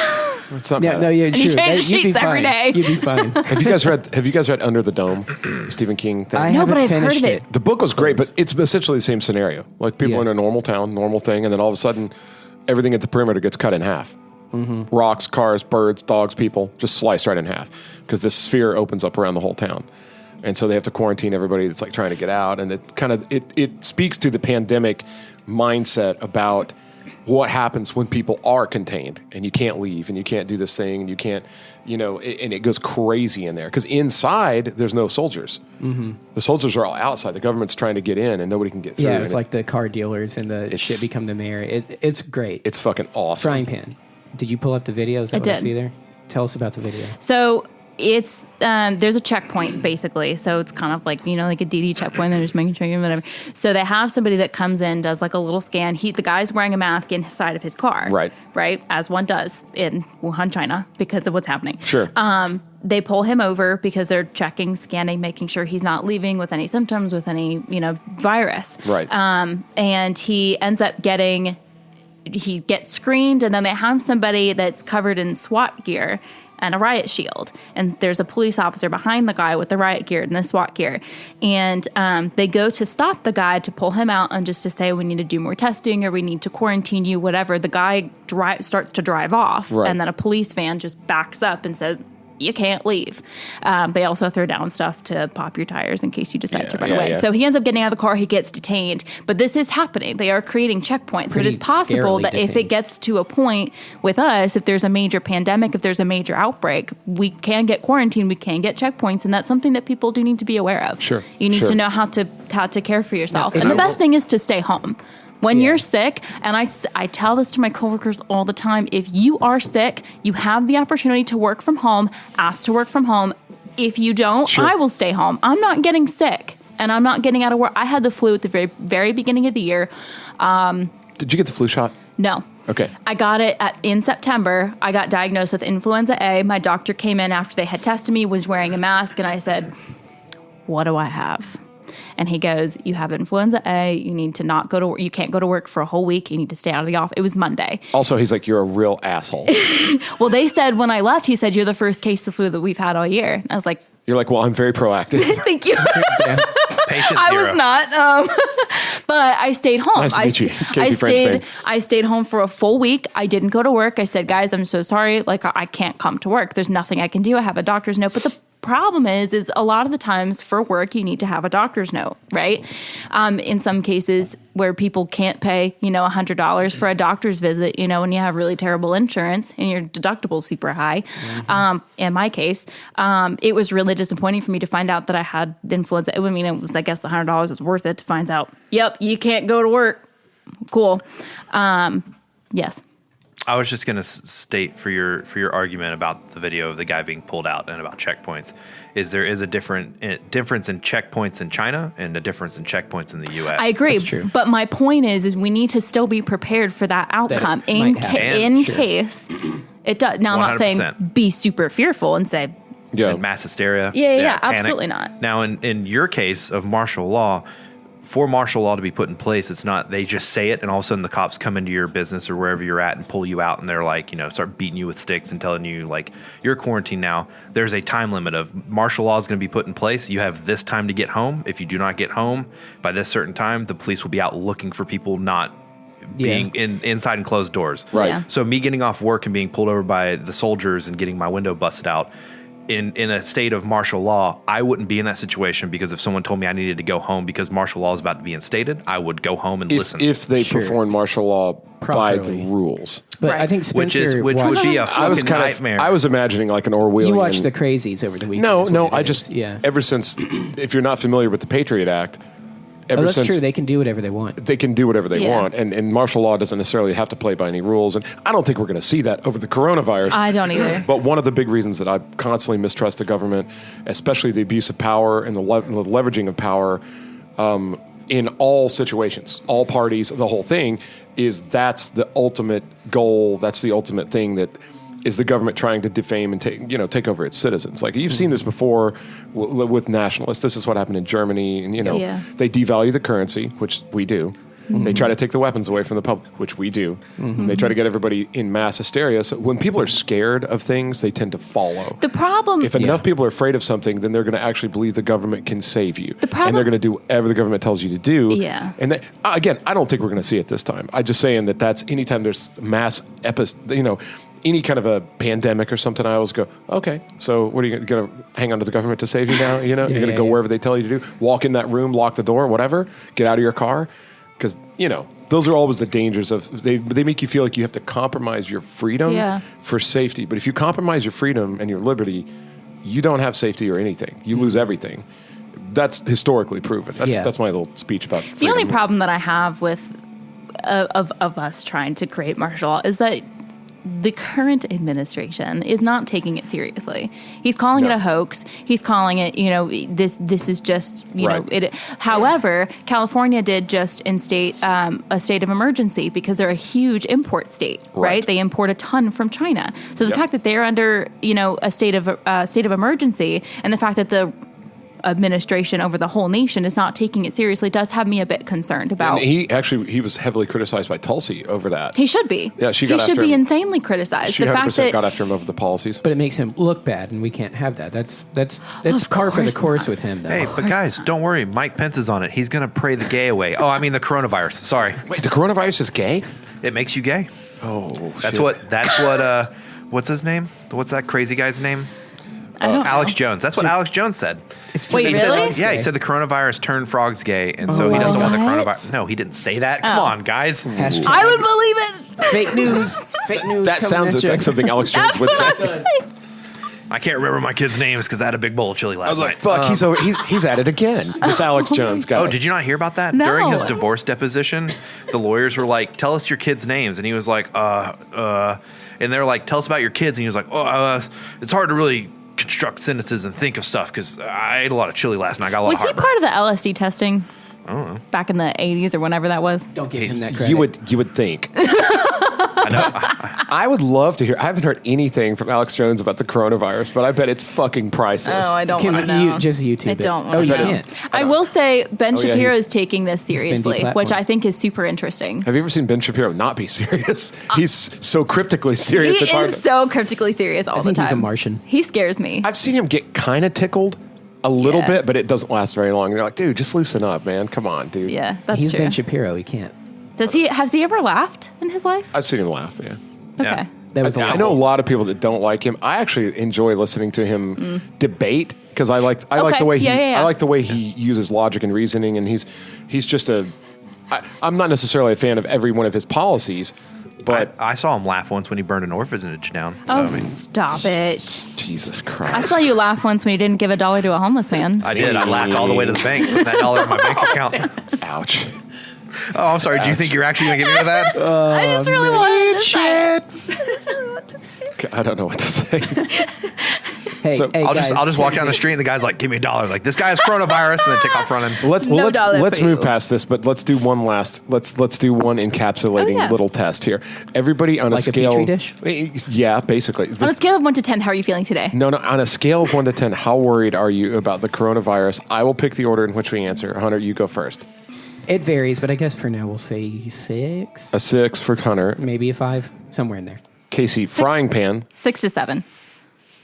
It's not Yeah, bad. no, yeah, you sure. change You'd be sheets every fine. day. You'd be fine. Have you guys read Under the Dome, Stephen King thing? I No, haven't but I've heard finished of it. The book was great, but it's essentially the same scenario. Like people Yeah. in a normal town, normal thing, and then all of a sudden, everything at the perimeter gets cut in half. Mm-hmm. Rocks, cars, birds, dogs, people, just sliced right in half because this sphere opens up around the whole town. And so they have to quarantine everybody that's like trying to get out. And it speaks to the pandemic mindset about what happens when people are contained and you can't leave and you can't do this thing and you can't, and it goes crazy in there because inside there's no soldiers. Mm-hmm. The soldiers are all outside. The government's trying to get in and nobody can get through. Yeah, And it's like the car dealers and the It's- shit become the mayor. It's great. it's fucking awesome. Frying pan. Did you pull up the video? Is that I what I did. see there? Tell us about the video. So it's there's a checkpoint basically. So it's kind of like like a DD checkpoint. They're just making sure you're whatever. So they have somebody that comes in, does like a little scan. The guy's wearing a mask inside of his car. Right, as one does in Wuhan, China, because of what's happening. Sure. They pull him over because they're checking, scanning, making sure he's not leaving with any symptoms, with any virus. Right. And he ends up he gets screened, and then they have somebody that's covered in SWAT gear and a riot shield. And there's a police officer behind the guy with the riot gear and the SWAT gear. And they go to stop the guy to pull him out and just to say, we need to do more testing or we need to quarantine you, whatever. The guy starts to drive off. Right. And then a police van just backs up and says, you can't leave. They also throw down stuff to pop your tires in case you decide to run away. Yeah. So he ends up getting out of the car. He gets detained. But this is happening. They are creating checkpoints. So it is Pretty possible scarily that if it detained. gets to a point with us, if there's a major pandemic, if there's a major outbreak, we can get quarantined. We can get checkpoints. And that's something that people do need to be aware of. Sure. You need Sure. to know how to care for yourself. Now, And the if best thing is to stay home. When Yeah. you're sick, and I tell this to my coworkers all the time, if you are sick, you have the opportunity to work from home, ask to work from home. If you don't, Sure. I will stay home. I'm not getting sick, and I'm not getting out of work. I had the flu at the very, very beginning of the year. Did you get the flu shot? No. Okay. I got it in September. I got diagnosed with influenza A. My doctor came in after they had tested me, was wearing a mask, and I said, what do I have? And he goes, you have influenza A. You need to not go to work. You can't go to work for a whole week. You need to stay out of the office. It was Monday. Also, he's like, you're a real asshole. Well, they said when I left, he said, you're the first case of flu that we've had all year. And I was like, You're like, well, I'm very proactive. thank you. Patient I zero. was not. But I stayed home. Nice to meet you, Casey Frangipayne. I stayed home for a full week. I didn't go to work. I said, guys, I'm so sorry. Like, I can't come to work. There's nothing I can do. I have a doctor's note. But the problem is a lot of the times for work, you need to have a doctor's note, right? In some cases where people can't pay, $100 for a doctor's visit, when you have really terrible insurance and your deductible's super high. In my case, it was really disappointing for me to find out that I had influenza. I mean, it was, I guess the $100 was worth it to find out, yep, you can't go to work. Cool. Yes. I was just going to state for your argument about the video of the guy being pulled out and about checkpoints, is there is a difference in checkpoints in China and a difference in checkpoints in the U.S. I agree, That's true. but my point is we need to still be prepared for that outcome in case it does. Now, I'm not saying be super fearful and say and mass hysteria. Yeah, absolutely not. Now, in your case of martial law, for martial law to be put in place, it's not they just say it and all of a sudden the cops come into your business or wherever you're at and pull you out and they're like, start beating you with sticks and telling you like you're quarantined now. There's a time limit of martial law is going to be put in place. You have this time to get home. If you do not get home by this certain time, the police will be out looking for people not being inside and closed doors. Right. Yeah. So me getting off work and being pulled over by the soldiers and getting my window busted out, in a state of martial law, I wouldn't be in that situation because if someone told me I needed to go home because martial law is about to be instated, I would go home and listen. If they perform martial law by the rules. But I think Spencer which would be a fucking nightmare. I was imagining like an Orwellian. You watched The Crazies over the weekend. No, ever since, if you're not familiar with the Patriot Act, that's true. They can do whatever they want. They can do whatever they want. And martial law doesn't necessarily have to play by any rules. And I don't think we're going to see that over the coronavirus. I don't either. But one of the big reasons that I constantly mistrust the government, especially the abuse of power and the leveraging of power in all situations, all parties, the whole thing, is that's the ultimate goal. That's the ultimate thing that is the government trying to defame and take over its citizens. Like you've seen this before with nationalists. This is what happened in Germany, and they devalue the currency, which we do. Mm-hmm. They try to take the weapons away from the public, which we do. Mm-hmm. They try to get everybody in mass hysteria. So when people are scared of things, they tend to follow. The problem, if enough people are afraid of something, then they're going to actually believe the government can save you, and they're going to do whatever the government tells you to do. Yeah. And again, I don't think we're going to see it this time. I'm just saying that's anytime there's mass any kind of a pandemic or something, I always go, okay, so what are you going to hang on to the government to save you now? You're going to go wherever they tell you to do, walk in that room, lock the door, whatever, get out of your car. Because, those are always the dangers of, they make you feel like you have to compromise your freedom for safety. But if you compromise your freedom and your liberty, you don't have safety or anything. You lose everything. That's historically proven. That's my little speech about freedom. The only problem that I have with of us trying to create martial law is that the current administration is not taking it seriously. He's calling it a hoax. He's calling it, this is just, it. However, California did just instate a state of emergency because they're a huge import state, right? They import a ton from China. So the fact that they're under, a state of emergency, and the fact that the administration over the whole nation is not taking it seriously does have me a bit concerned about. And he was heavily criticized by Tulsi over that. He should be. Yeah, he should be insanely criticized. She 100% got after him over the policies. But it makes him look bad, and we can't have that. That's par for the course with him, though. Hey, but guys, don't worry. Mike Pence is on it. He's going to pray the gay away. Oh, I mean the coronavirus. Sorry. Wait, the coronavirus is gay? It makes you gay. Oh, that's what. What's his name? What's that crazy guy's name? Alex Jones. That's what Alex Jones said. Wait, really? He said the coronavirus turned frogs gay, and so he doesn't want the coronavirus. No, he didn't say that. Come on, guys. Hashtag. I would believe it. Fake news. Fake news. That sounds like something Alex Jones would say. I can't remember my kids' names because I had a big bowl of chili last night. I was like, fuck, he's at it again. This Alex Jones guy. Oh, did you not hear about that? No. During his divorce deposition, the lawyers were like, tell us your kids' names. And he was like, and they're like, tell us about your kids. And he was like, it's hard to really construct sentences and think of stuff because I ate a lot of chili last night. I got a lot of heartburn. Was he part of the LSD testing? I don't know. Back in the 80s or whenever that was? Don't give him that credit. You would think. I know. I would love to hear. I haven't heard anything from Alex Jones about the coronavirus, but I bet it's fucking priceless. Oh, I don't want to know. Just YouTube it. I don't want to know. Can't. I will say Ben Shapiro is taking this seriously, which I think is super interesting. Have you ever seen Ben Shapiro not be serious? He's so cryptically serious. He is so cryptically serious all the time. He's a Martian. He scares me. I've seen him get kind of tickled a little bit, but it doesn't last very long. You're like, dude, just loosen up, man. Come on, dude. Yeah, that's He's true. Ben Shapiro. He can't. Has he ever laughed in his life? I've seen him laugh, yeah. Okay. I know a lot of people that don't like him. I actually enjoy listening to him debate because I like the way I like the way he uses logic and reasoning, and he's just I'm not necessarily a fan of every one of his policies, but I saw him laugh once when he burned an orphanage down. So, stop it! Jesus Christ! I saw you laugh once when you didn't give $1 to a homeless man. I did. I laughed all the way to the bank with that dollar in my bank account. Ouch. Oh, I'm sorry. Do you think you're actually going to get me with that? I just really wanted to say. I don't know what to say. Hey, So, hey, I'll just walk down the street and the guy's like, "Give me $1." Like, this guy has coronavirus, and then take off running. Let's dollar let's for move you. past this, but let's do one last. Let's do one encapsulating Oh, yeah. little test here. Everybody on Like a a scale. Petri dish? Yeah, basically. On a scale of 1 to 10, how are you feeling today? No, on a scale of 1 to 10, how worried are you about the coronavirus? I will pick the order in which we answer. Hunter, you go first. It varies, but I guess for now we'll say 6, A 6 for Hunter. maybe a 5, somewhere in there. Casey, frying pan, 6 to 7.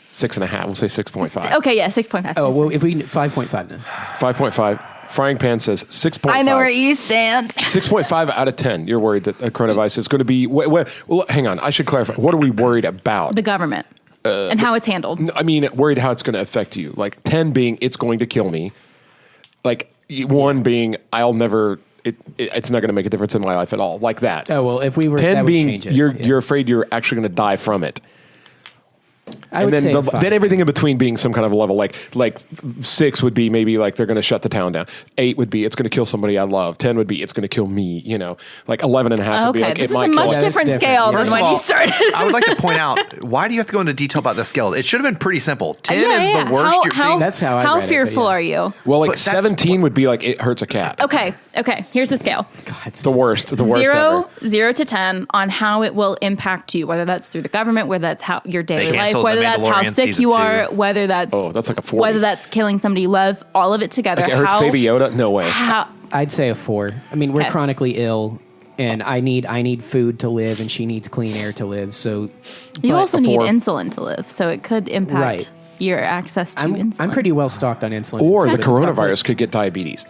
6.5. We'll say 6.5. Okay, yeah, 6.5. Oh, well, if we 5.5 then. 5.5. Frying pan says 6.5. I know where you stand. 6.5 out of 10. You're worried that coronavirus is going to be. Well, hang on. I should clarify. What are we worried about? The government and how it's handled. I mean, worried how it's going to affect you. Like 10 being it's going to kill me. Like 1 being I'll never. It's not going to make a difference in my life at all. Like that. Oh, well, if we were 10 that would being change it. you're afraid you're actually going to die from it. I would And say then, 5. then everything in between being some kind of a level, like 6 would be maybe like they're going to shut the town down. 8 would be it's going to kill somebody I love. 10 would be it's going to kill me. Like 11.5 would be Okay, like this it is might a kill much us. different different. scale than First when of all, you started. I would like to point out, why do you have to go into detail about the scale? It should have been pretty simple. 10 Yeah, is yeah. the worst. That's how I How read it, but fearful yeah. are you? Well, like But that's 17 would be like it hurts a cat. Okay, here's the scale. It's the worst ever. 0 to 10 on how it will impact you, whether that's through the government, whether that's how your daily life, canceled whether The that's how Mandalorian sick season you 2. are, whether that's that's like a 40. whether that's killing somebody you love, all of it together. Like it hurts Baby Yoda? No way. How, I'd say a 4. I mean, we're Okay. chronically ill, and I need food to live, and she needs clean air to live. So you but also a need 4. insulin to live, so it could impact Right. your access to insulin. I'm pretty well stocked on insulin. Or the But coronavirus could get diabetes.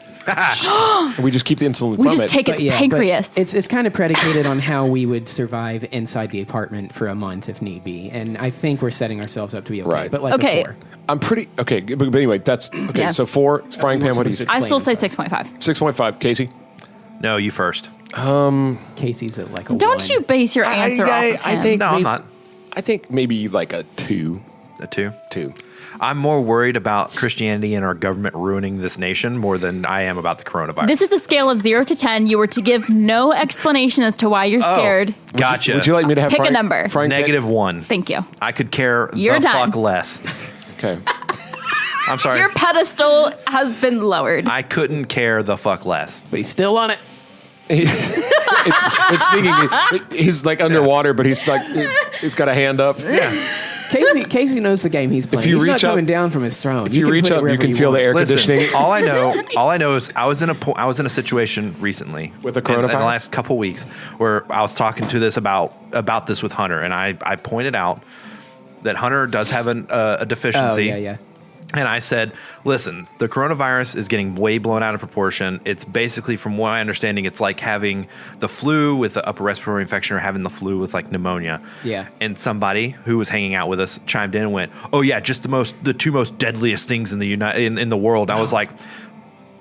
We just keep the insulin We from just it. take its But yeah, but pancreas. It's kind of predicated on how we would survive inside the apartment for a month if need be, and I think we're setting ourselves up to be okay. Right. But like Okay. a 4. I'm pretty okay, but anyway, that's okay. Yeah. So 4 frying pan. What do you say? supposed I still say explain 6.5. 6.5. Casey. No, you first. Casey's at like a Don't 1. you base your answer off of him. I think No, I'm maybe- not. I think maybe like a 2. A 2. 2. I'm more worried about Christianity and our government ruining this nation more than I am about the coronavirus. This is a scale of 0 to 10. You were to give no explanation as to why you're scared. Gotcha. Would you like me to have Pick a number. frying pan? -1. Thank you. I could care You're the done. fuck less. Okay. I'm sorry. Your pedestal has been lowered. I couldn't care the fuck less. But he's still on it. It's thinking he's like underwater, but he's like he's got a hand up. Yeah. Casey knows the game he's playing. you He's not reach up- coming down from his throne. If you can reach put it up, you wherever can feel the want. air Listen, conditioning. all I know is I was in a situation recently With the in the coronavirus? last couple weeks where I was talking to this about this with Hunter, and I pointed out that Hunter does have a Oh, deficiency. yeah. And I said, listen, the coronavirus is getting way blown out of proportion. It's basically, from what I understanding, it's like having the flu with the upper respiratory infection or having the flu with like pneumonia. Yeah. And somebody who was hanging out with us chimed in and went, oh yeah, just the 2 most deadliest things in the world. I was like,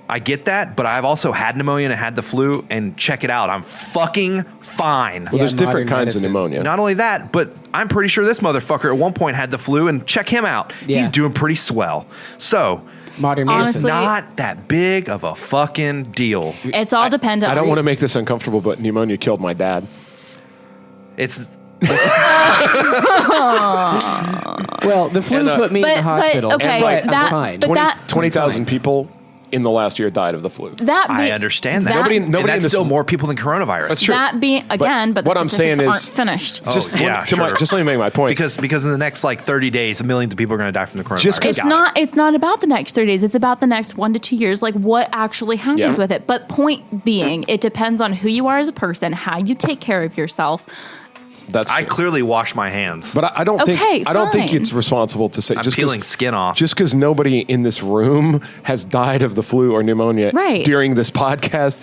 I get that, but I've also had pneumonia and I had the flu, and check it out. I'm fucking fine. Well, there's different modern kinds of medicine. pneumonia. Not only that, but I'm pretty sure this motherfucker at one point had the flu, and check him out. Yeah. He's doing pretty swell. So Modern Honestly- medicine. not that big of a fucking deal. It's all dependent. I don't want to make this uncomfortable, but pneumonia killed my dad. It's Well, the flu And, put me in the hospital. okay, but I'm that- fine. but that- 20,000 people in the last year died of the flu. that I be- understand that. Nobody And in that's this- still more people than coronavirus. That's true. That being again, but the what I'm saying statistics is- aren't finished. Just yeah, to sure. just let me make my point. because in the next like 30 days, millions of people are going to die from the coronavirus. Just 'cause- It's Got not. It's not about the next 30 days. It's about the next 1 to 2 years. Like what actually happens Yeah. with it. But point being, it depends on who you are as a person, how you take care of yourself. That's I true. clearly wash my hands. But I don't think Okay, I don't think fine. it's responsible to say I'm just peeling 'cause- skin off. Just because nobody in this room has died of the flu or pneumonia Right. during this podcast,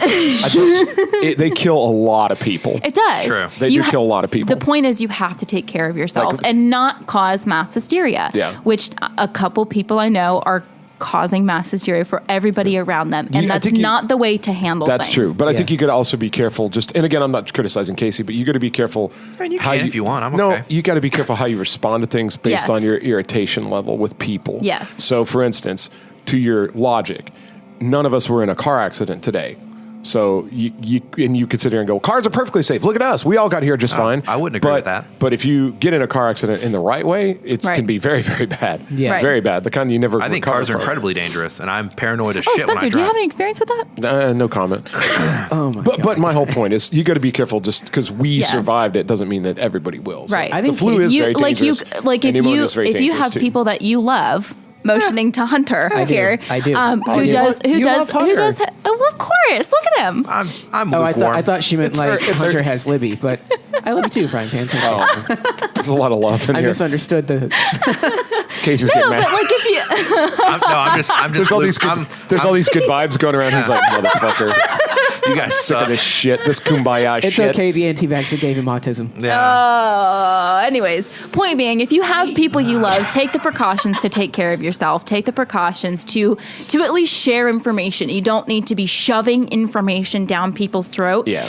they kill a lot of people. It does. True. They do kill a lot of people. The point is, you have to take care of yourself Like- and not cause mass hysteria. Yeah. Which a couple people I know are causing mass hysteria for everybody around them, and I that's think you- not the way to handle. That's things. true, but I Yeah. think you got to also be careful. Just and again, I'm not criticizing Casey, but you got to be careful. I mean, you how can if you want. I'm no, okay. you got to be careful how you respond to things based Yes. on your irritation level with people. Yes. So, for instance, to your logic, none of us were in a car accident today. So you could sit here and go, cars are perfectly safe. Look at us. We all got here just fine. I wouldn't agree with that. But if you get in a car accident in the right way, it can be very, very bad. Yeah. Very bad. The kind you never I think recover cars are from. incredibly dangerous, and I'm paranoid as Oh, shit when I Spencer, drive. do you have any experience with that? No comment. Oh my God. But my whole point is you got to be careful. Just because we Yeah. survived it doesn't mean that everybody will. So Right. I the think flu is very dangerous. If you have people that you love motioning to Hunter here, I do. who does oh, of course, look at him. I'm Oh, lukewarm. I thought she meant like it's Hunter her- has Libby, but I love you too, Frying Pan. Thank you. Oh, there's a lot of love in I here. misunderstood the. Casey's No, getting but mad. like if you I'm just There's all these good vibes going around. He's like, motherfucker, you guys sick of suck. this shit, this kumbaya It's shit. okay. The anti-vaxxer gave him autism. Yeah. anyways, point being, if you have people you love, take the precautions to take care of yourself. Take the precautions to at least share information. You don't need to be shoving information down people's throat. Yeah.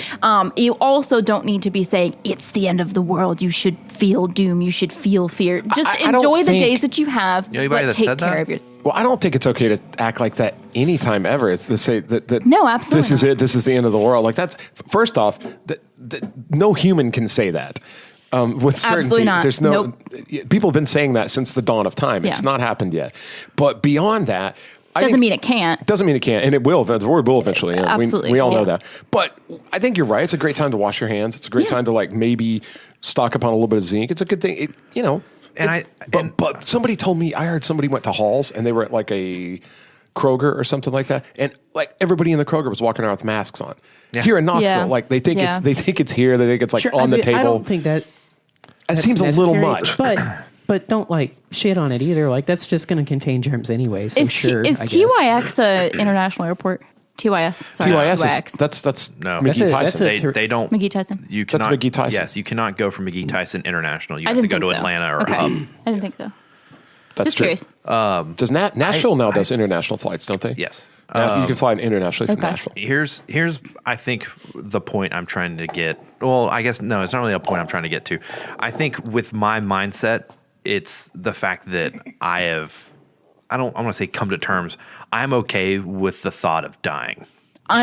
You also don't need to be saying it's the end of the world. You should feel doom. You should feel fear. Just I don't enjoy the think- days that you have, Anybody but that take said care that? of your. Well, I don't think it's okay to act like that anytime ever. It's to say that No, absolutely this is not. it. This is the end of the world. Like that's first off, no human can say that with certainty. Absolutely not. There's no Nope. people have been saying that since the dawn of time. It's Yeah. not happened yet. But beyond that, Doesn't mean it can't. Doesn't mean it can't, and it will. The word will eventually end. Absolutely. We all know Yeah. that. But I think you're right. It's a great time to wash your hands. It's a great Yeah. time to like maybe stock up on a little bit of zinc. It's a good thing. But somebody told me, I heard somebody went to Halls and they were at like a Kroger or something like that, and like everybody in the Kroger was walking around with masks on. Yeah. Here in Knoxville, Yeah. like they think Yeah. it's here. They think it's like on the table. I don't think that. It seems a little necessary, much. But don't like shit on it either. Like that's just going to contain germs anyway. So Is sure, is I guess. TYX a international airport? TYS. Sorry, TYS. That's No. McGee That's a- Tyson. that's a- They don't. McGee Tyson. You cannot. McGee Tyson. Yes, you cannot go from McGee Tyson International. You I have to didn't go think to so. Atlanta or Okay. Hub. I didn't think so. That's Just true. curious. Does Nashville now does international flights, don't they? Yes. Now you can fly internationally from Okay. Nashville. Here's I think the point I'm trying to get. Well, I guess no, it's not really a point I'm trying to get to. I think with my mindset, it's the fact that I don't want to say come to terms. I'm okay with the thought of dying.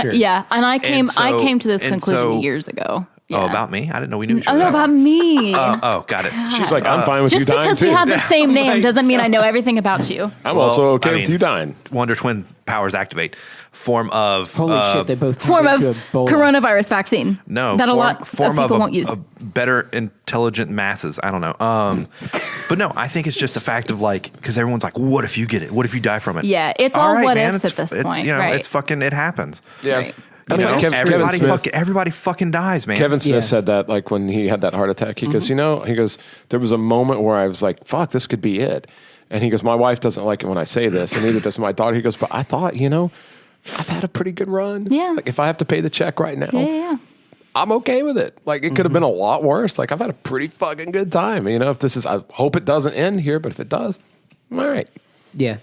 Sure. Yeah, and I came to this and conclusion so- years ago. Oh, Yeah. about me? I didn't know we knew each Oh other. no, that about long. me. Oh, got it. She's like, I'm fine with Just you dying because too. we have the same name doesn't mean I know everything about you. I'm Well, also okay I with mean, you dying. Wonder Twin powers activate. Form of Holy shit! They both Form turned of into a bowl. coronavirus vaccine. No, that a lot of people won't use. Better intelligent masses. I don't know. But no, I think it's just a fact of like, because everyone's like, what if you get it? What if you die from it? Yeah, it's all what man, ifs at this it's, point, You know, right. it's fucking, it happens. Yeah. Right. That's You like know? Kevin Everybody fucking dies, man. Smith Yeah. said that like when he had that heart attack. He goes, there was a moment where I was like, fuck, this could be it. And he goes, my wife doesn't like it when I say this, and neither does my daughter. He goes, but I thought, I've had a pretty good run. Yeah. Like if I have to pay the check right now, Yeah. I'm okay with it. Like it could have been a lot worse. Like I've had a pretty fucking good time. If this is, I hope it doesn't end here, but if it does, I'm all right. Yeah.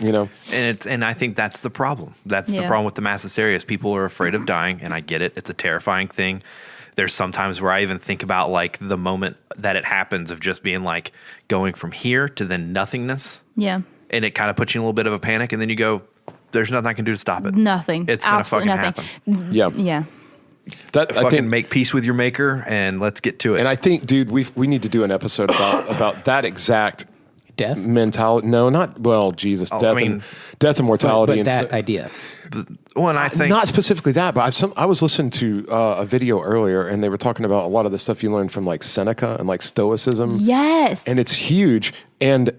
And I think that's the problem. That's the Yeah. problem with the mass hysteria is people are afraid of dying, and I get it. It's a terrifying thing. There's sometimes where I even think about like the moment that it happens of just being like going from here to then nothingness, Yeah. and it kind of puts you in a little bit of a panic, and then you go, "There's nothing I can do to stop it. Nothing. It's gonna Absolutely fucking nothing. happen. Yeah. Yeah. That I Fucking think make peace with your maker, and let's get to it." And I think, dude, we need to do an episode about that exact Death. mentality. No, not Jesus. Oh, Death, I mean- and death and mortality. But and that so- idea. well, and I think not specifically that, but I was listening to a video earlier, and they were talking about a lot of the stuff you learn from like Seneca and like Stoicism. Yes. And it's huge, and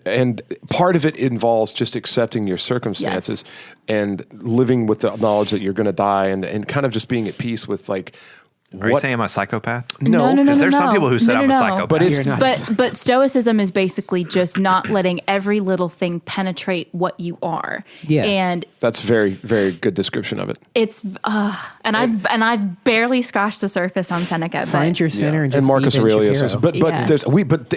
part of it involves just accepting your circumstances and living with the knowledge that you're going to die, and kind of just being at peace with like. Are you saying I'm a psychopath? No, because there's some people who said I'm a psychopath. But it's- You're not. But stoicism is basically just not letting every little thing penetrate what you are. Yeah. And That's very, very good description of it. it's and I've barely scratched the surface on Seneca. Find But your center and just Marcus be Ben Aurelius, Shapiro. but Yeah.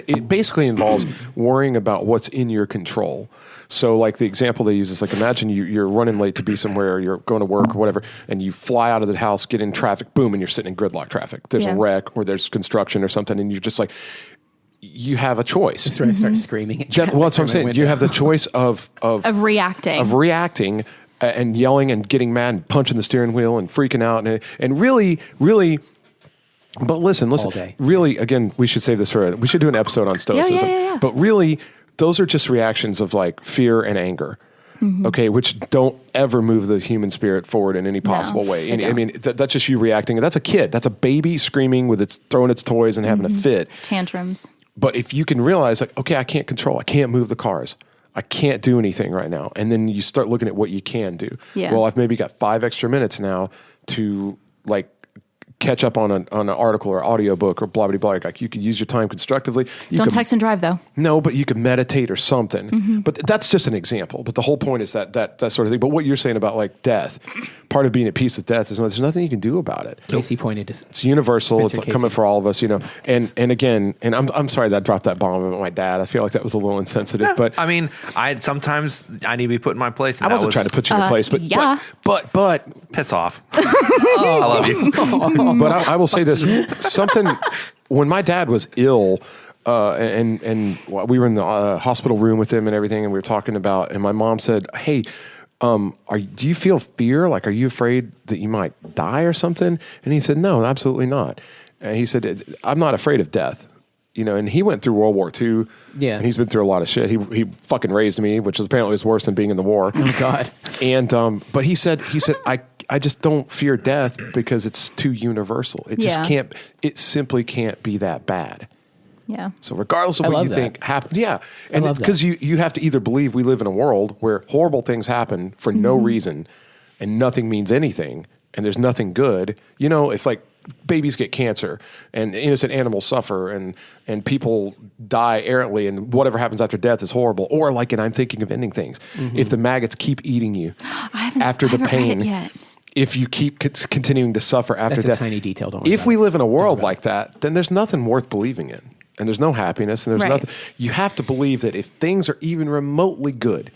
it basically involves worrying about what's in your control. So, like the example they use is like, imagine you're running late to be somewhere, or you're going to work or whatever, and you fly out of the house, get in traffic, boom, and you're sitting in gridlock traffic. There's a Yeah. wreck or there's construction or something, and you're just like, you have a choice. That's where I start screaming. At Well, that's what I'm saying. You have the choice of of reacting. reacting and yelling and getting mad and punching the steering wheel and freaking out and really, really. But listen, really, again, we should save this we should do an episode on stoicism. Yeah. But really, those are just reactions of like fear and anger. Okay, which don't ever move the human spirit forward in any possible way. And, I mean, that's just you reacting. That's a kid. That's a baby screaming throwing its toys and having a fit. Tantrums. But if you can realize, like, okay, I can't move the cars. I can't do anything right now. And then you start looking at what you can do. Yeah. Well, I've maybe got 5 extra minutes now to like catch up on an article or audiobook or blah, blah, blah. Like you could use your time constructively. Don't text and drive though. No, but you could meditate or something. But that's just an example. But the whole point is that sort of thing. But what you're saying about like death, part of being at peace with death is there's nothing you can do about it. Casey pointed to it's universal. It's Casey. coming for all of us, you know. And again, and I'm sorry that I dropped that bomb about my dad. I feel like that was a little insensitive. But I mean, sometimes I need to be put in my place. And I wasn't trying to put you in your place, but yeah. but piss off. I love you. but I will say this: something when my dad was ill, and we were in the hospital room with him and everything, and we were talking about, and my mom said, "Hey, do you feel fear? Like, are you afraid that you might die or something?" And he said, "No, absolutely not." And he said, "I'm not afraid of death." You know, and he went through World War II. Yeah. And he's been through a lot of shit. He fucking raised me, which apparently was worse than being in the war. Oh God. And but he said I just don't fear death because it's too universal. It just can't. It simply can't be that bad. Yeah. So regardless of what you think happens, and because you have to either believe we live in a world where horrible things happen for no reason, and nothing means anything, and there's nothing good. You know, if like babies get cancer and innocent animals suffer and people die errantly and whatever happens after death is horrible. Or like, and I'm thinking of ending things. If the maggots keep eating you after the pain, read it yet. If you keep continuing to suffer after That's death, a tiny detail. Don't worry if about we it. live in a world like that, then there's nothing worth believing in. And there's no happiness and there's Right. nothing. You have to believe that if things are even remotely good,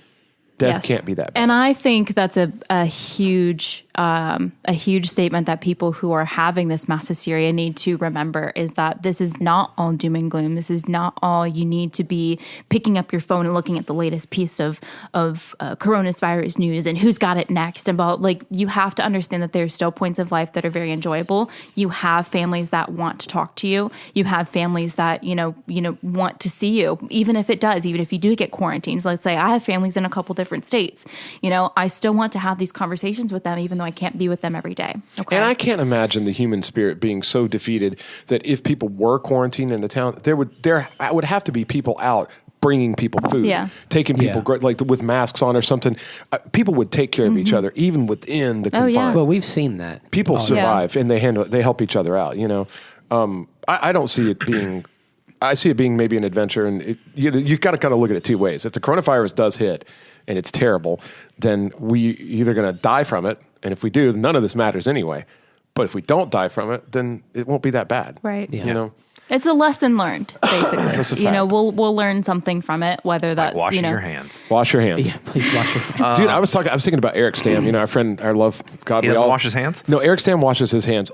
death can't be that bad. And I think that's a huge statement that people who are having this mass hysteria need to remember is that this is not all doom and gloom. This is not all you need to be picking up your phone and looking at the latest piece of coronavirus news and who's got it next. About like you have to understand that there's still points of life that are very enjoyable. You have families that want to talk to you. You have families that you know want to see you, even if you do get quarantined. So let's say I have families in a couple different states. You know, I still want to have these conversations with them, even though I can't be with them every day. Okay. And I can't imagine the human spirit being so defeated that if people were quarantined in a town, there would have to be people out bringing people food, taking people like with masks on or something. People would take care of each other, even within the confines. Well, we've seen that. People survive and they help each other out. You know, I don't see it being. I see it being maybe an adventure, and you got to kind of look at it two ways. If the coronavirus does hit and it's terrible, then we either going to die from it, and if we do, none of this matters anyway. But if we don't die from it, then it won't be that bad. Right. You know, it's a lesson learned, basically. That's a You know, fact. we'll learn something from it, whether that's Like washing you know, your hands. wash your hands. Yeah, please wash your hands. Dude, I was thinking about Eric Stam. You know, our friend, our love. God, He doesn't wash his hands? No, Eric Stam washes his hands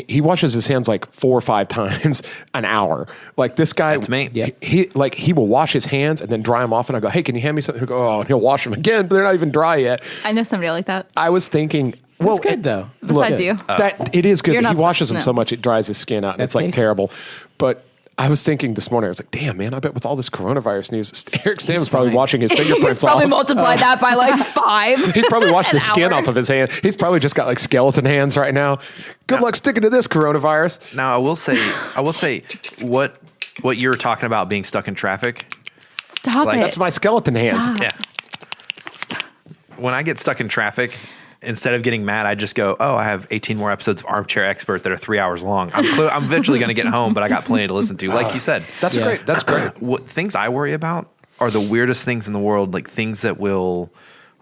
he washes his hands like 4 or 5 times an hour. Like this guy, That's me. Yeah. He will wash his hands and then dry them off. And I go, "Hey, can you hand me something?" He'll go, "Oh," and he'll wash them again, but they're not even dry yet. I know somebody like that. I was thinking, well, That's good though. Besides Look, you. that it is good. You're But not he washes supposed them to so know. much it dries his skin out, and That's it's like Casey. terrible. But I was thinking this morning, I was like, "Damn, man! I bet with all this coronavirus news, Eric Stam is probably fine. washing his fingerprints He's probably off. multiplied that by like 5. He's probably washed the an skin hour. off of his hand. He's probably just got like skeleton hands right now. Good luck sticking to this coronavirus." Now I will say what you're talking about being stuck in traffic. Stop Like, it. That's my skeleton hands. Stop. Yeah. When I get stuck in traffic, instead of getting mad, I just go, "Oh, I have 18 more episodes of Armchair Expert that are 3 hours long. I'm eventually going to get home, but I got plenty to listen to." Like you said, That's Yeah. great. That's great. what things I worry about are the weirdest things in the world, like things that will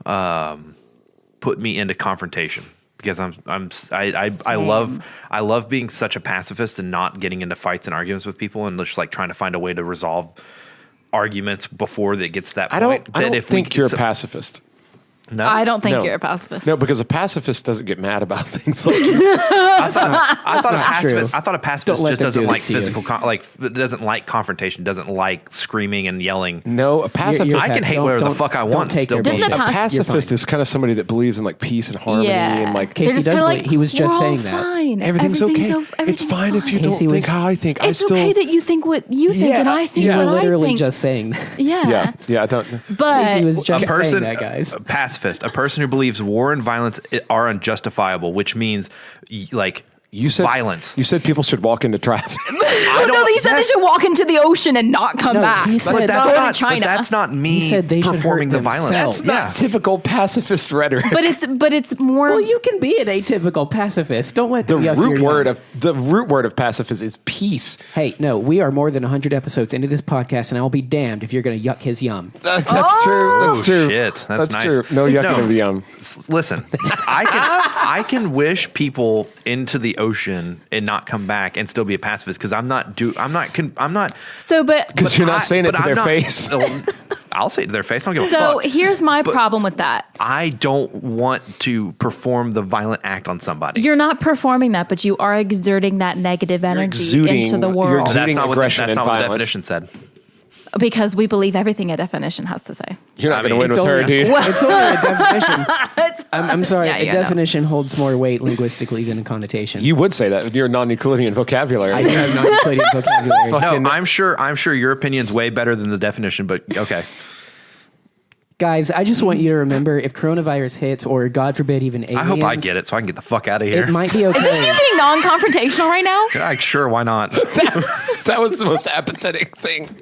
put me into confrontation. Because I love being such a pacifist and not getting into fights and arguments with people and just like trying to find a way to resolve arguments before it gets to that point. I don't think you're a pacifist. No, I don't think No. you're a pacifist. No, because a pacifist doesn't get mad about things like I thought a not pacifist. true. I thought a pacifist Don't let just them doesn't do like this to you. physical, doesn't like confrontation, doesn't like screaming and yelling. No, a pacifist. You're I can hate Don't- whatever the don't- fuck I don't want. and take Still their be Doesn't a You're pacifist fine. is kind of somebody that believes in like peace and harmony and like Casey They're just does kinda believe- he was just we're all saying that. fine. everything's okay. It's everything's fine if you fine. don't Casey think was- how I think. I It's still. okay that you think what you think and I think You were what I literally think. just saying that. yeah. Yeah, I don't. But Casey was just a person, saying that, guys. a pacifist, a person who believes war and violence are unjustifiable, which means like You said violence. You said people should walk into traffic. Oh, no, he said they should walk into the ocean and not come No, back. he said- But But Go to China. That's not me He said they should performing hurt the violence. themselves. That's not typical pacifist rhetoric. But it's more. Well, you can be an atypical pacifist. Don't let the them yuck root your word yum. of pacifist is peace. Hey, no, we are more than 100 episodes into this podcast, and I'll be damned if you're going to yuck his yum. That's true. That's true. Shit, that's nice. true. No yucking of the yum. Listen, I can wish people into the ocean and not come back and still be a pacifist because I'm not. So, but Because you're not saying it to their face. I'll say it to their face. I don't give a so fuck. here's my But- problem with that. I don't want to perform the violent act on somebody. You're not performing that, but you are exerting that negative energy exuding- into the you're world exuding that's not aggression what and the violence. definition said. because we believe everything a definition has to say. You're not I going to mean, win with it's her, only- dude. It's only a definition. I'm sorry. Yeah, a yeah, no. definition holds more weight linguistically than a connotation. You would say that with your non-Euclidean vocabulary. I do have non-Euclidean vocabulary. No, I'm sure your opinion's way better than the definition, but okay. Guys, I just want you to remember if coronavirus hits, or God forbid, even aliens. I hope I get it so I can get the fuck out of here. It might be okay. Is this you being non-confrontational right now? Sure, why not? That was the most apathetic thing.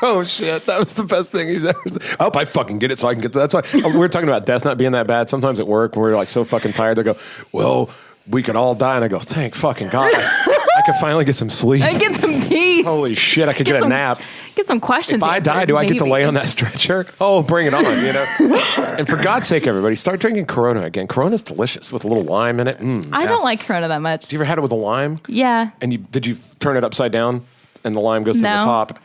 Oh shit, that was the best thing he's ever said. I hope I fucking get it so I can get that's why we're talking about death not being that bad. Sometimes at work when we're like so fucking tired, they go, well, we could all die, and I go, thank fucking God. I could finally get some sleep. I get some peace. Holy shit, I could get a some- nap. Get some questions. If I die, answered, do I get to maybe. lay on that stretcher? Oh, bring it on, you know? And for God's sake, everybody, start drinking Corona again. Corona's delicious with a little lime in it. I don't like Corona that much. You ever had it with a lime? Yeah. And did you turn it upside down and the lime goes to No. the top?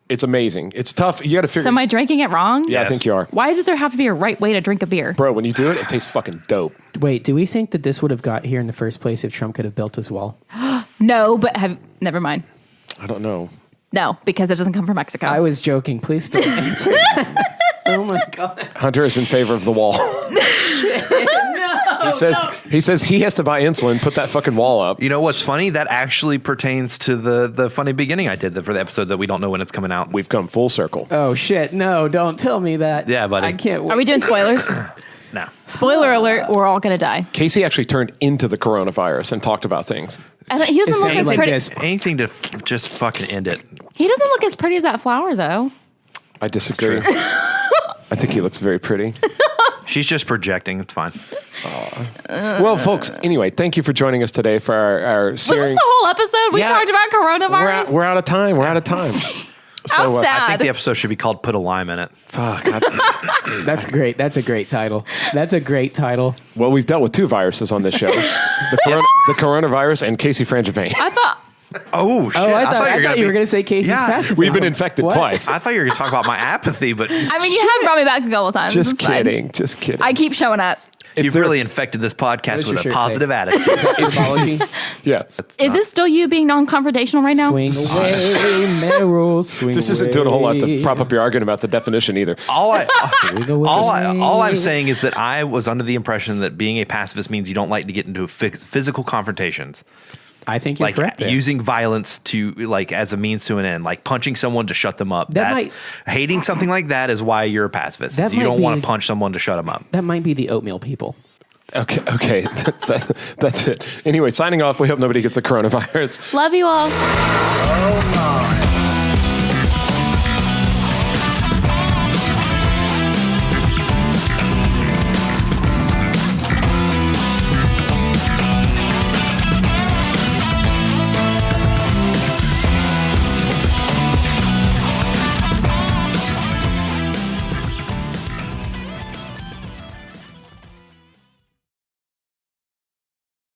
It's amazing. It's tough. You got to figure. So am I drinking it wrong? Yeah, I Yes. think you are. Why does there have to be a right way to drink a beer? Bro, when you do it, it tastes fucking dope. Wait, do we think that this would have got here in the first place if Trump could have built his wall? No, but never mind. I don't know. No, because it doesn't come from Mexico. I was joking. Please don't answer that. Oh my God. Hunter is in favor of the wall. He says he has to buy insulin, put that fucking wall up. You know what's funny? That actually pertains to the funny beginning I did for the episode that we don't know when it's coming out. We've come full circle. Oh shit. No, don't tell me that. Yeah, buddy. I can't wait. Are we doing spoilers? No. Spoiler alert, we're all going to die. Casey actually turned into the coronavirus and talked about things. He doesn't It look sounds as like pretty. this. Anything to just fucking end it. He doesn't look as pretty as that flower, though. I disagree. true. I think he looks very pretty. She's just projecting. It's fine. Well, folks, anyway, thank you for joining us today for our Was this searing. the whole episode? We Yeah. talked about coronavirus? We're out of time. We're out of time. How sad. I think the episode should be called "Put a Lime in It." Fuck. That's great. That's a great title. That's a great title. Well, we've dealt with two viruses on this show: the coronavirus and Casey Frangipayne. I thought Oh shit! Oh, I thought you were going to say Casey's Yeah. pacifism. We've been infected What? twice. I thought you were going to talk about my apathy, but I mean, you have brought me back a couple times. Just It's fine. kidding. Just kidding. I keep showing up. you've there- really infected this What podcast does your with a shirt positive say? attitude. Apology. yeah. Is this still you being non-confrontational right now? Swing away, Meryl. Swing This isn't away. doing a whole lot to prop up your argument about the definition either. All I'm away. saying is that I was under the impression that being a pacifist means you don't like to get into physical confrontations, I think you're like correct there. using violence to like as a means to an end, like punching someone to shut them up. That Hating something like that is why you're a pacifist. That You might don't want be- to punch someone to shut them up. That might be the oatmeal people. Okay. That's it. Anyway, signing off. We hope nobody gets the coronavirus. Love you all. Oh my.